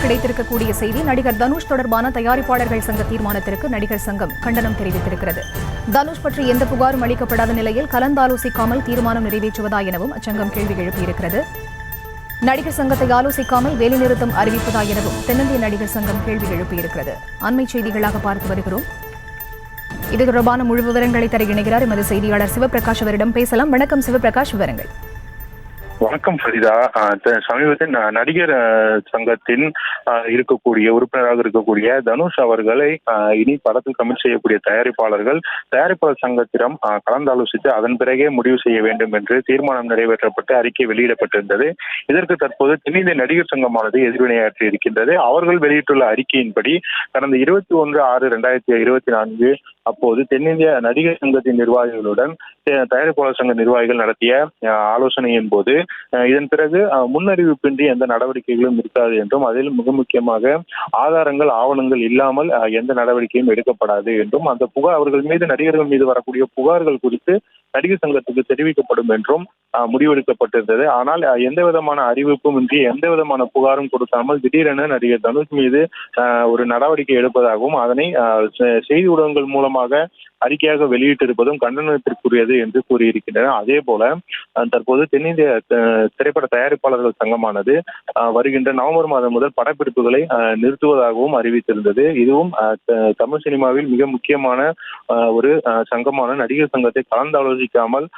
கிடைத்திருக்கக்கூடிய செய்தி. நடிகர் தனுஷ் தொடர்பான தயாரிப்பாளர்கள் சங்க தீர்மானத்திற்கு நடிகர் சங்கம் கண்டனம் தெரிவித்திருக்கிறது. தனுஷ் பற்றி எந்த புகாரும் அளிக்கப்படாத நிலையில் கலந்தாலோசிக்காமல் தீர்மானம் நிறைவேற்றுவதா எனவும் அச்சங்கம் கேள்வி எழுப்பியிருக்கிறது. நடிகர் சங்கத்தை ஆலோசிக்காமல் வேலைநிறுத்தம் அறிவிப்பதா எனவும் தென்னிந்திய நடிகர் சங்கம் கேள்வி எழுப்பியிருக்கிறது. அண்மை செய்திகளாக பார்த்து வருகிறோம். இது தொடர்பான முழு விவரங்களை தர இணைகிறார் எமது செய்தியாளர் சிவபிரகாஷ். அவரிடம் பேசலாம். வணக்கம் சிவபிரகாஷ், விவரங்கள். வணக்கம் ஃபரிதா. சமீபத்தில் நடிகர் சங்கத்தின் இருக்கக்கூடிய உறுப்பினராக இருக்கக்கூடிய தனுஷ் அவர்களை இனி படத்தில் கமிட் செய்யக்கூடிய தயாரிப்பாளர் சங்கத்திடம் கலந்தாலோசித்து அதன் பிறகே முடிவு செய்ய வேண்டும் என்று தீர்மானம் நிறைவேற்றப்பட்டு அறிக்கை வெளியிடப்பட்டிருந்தது. இதற்கு தற்போது தென்னிந்திய நடிகர் சங்கமானது எதிர்வினையாற்றி இருக்கின்றது. அவர்கள் வெளியிட்டுள்ள அறிக்கையின்படி கடந்த 21/6/2024 அப்போது தென்னிந்திய நடிகர் சங்கத்தின் நிர்வாகிகளுடன் தயாரிப்பாளர் சங்க நிர்வாகிகள் நடத்திய ஆலோசனையின் போது இதன் பிறகு முன்னறிவிப்பின்றி எந்த நடவடிக்கைகளும் இருக்காது என்றும் அதில் மிக முக்கியமாக ஆதாரங்கள் ஆவணங்கள் இல்லாமல் எந்த நடவடிக்கையும் எடுக்கப்படாது என்றும் அந்த அவர்கள் மீது நடிகர்கள் மீது வரக்கூடிய புகார்கள் குறித்து நடிகர் சங்கத்துக்கு தெரிவிக்கப்படும் என்றும் முடிவெடுக்கப்பட்டிருந்தது. ஆனால் எந்த விதமான அறிவிப்பும் இன்றி எந்த விதமான புகாரும் கொடுக்காமல் திடீரென நடிகர் தனுஷ் மீது ஒரு நடவடிக்கை எடுப்பதாகவும் அதனை செய்தி ஊடகங்கள் மூலமாக அறிக்கையாக வெளியிட்டிருப்பதும் கண்டனத்திற்குரியது என்று கூறியிருக்கின்றன. அதே போல தற்போது தென்னிந்திய திரைப்பட தயாரிப்பாளர்கள் சங்கமானது வருகின்ற நவம்பர் மாதம் முதல் படப்பிடிப்புகளை நிறுத்துவதாகவும் அறிவித்திருந்தது. இதுவும் தமிழ் சினிமாவில் மிக முக்கியமான ஒரு சங்கமான நடிகர் சங்கத்தை கலந்தாலோசிக்காமல்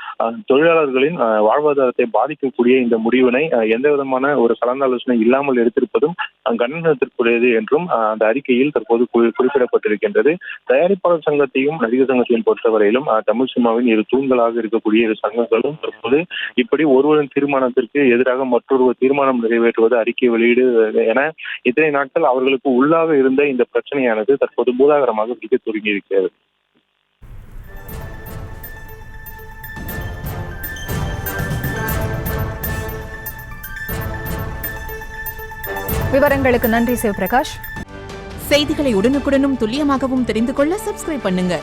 தொழிலாளர்களின் வாழ்வாதாரத்தை பாதிக்கக்கூடிய இந்த முடிவினை எந்த விதமான ஒரு கலந்தாலோசனை இல்லாமல் எடுத்திருப்பதும் கண்டனத்திற்குரியது என்றும் அந்த அறிக்கையில் தற்போது குறிப்பிடப்பட்டிருக்கின்றது. தயாரிப்பாளர் சங்கத்தையும் நடிகர் சங்கத்தையும் பொறுத்தவரையிலும் தமிழ் சினிமாவின் இரு தூண்களாக இருக்கக்கூடிய இரு சங்கங்களும் தற்போது இப்படி ஒருவரின் தீர்மானத்திற்கு எதிராக மற்றொரு தீர்மானம் நிறைவேற்றுவது, அறிக்கை வெளியீடு என இத்தனை நாட்கள் அவர்களுக்கு உள்ளாக இருந்த இந்த பிரச்சனையானது தற்போது பூதாகரமாக பிடிக்க தொடங்கி இருக்கிறது. விவரங்களுக்கு நன்றி சிவபிரகாஷ். செய்திகளை உடனுக்குடனும் துல்லியமாகவும் தெரிந்து கொள்ள சப்ஸ்கிரைப் பண்ணுங்க.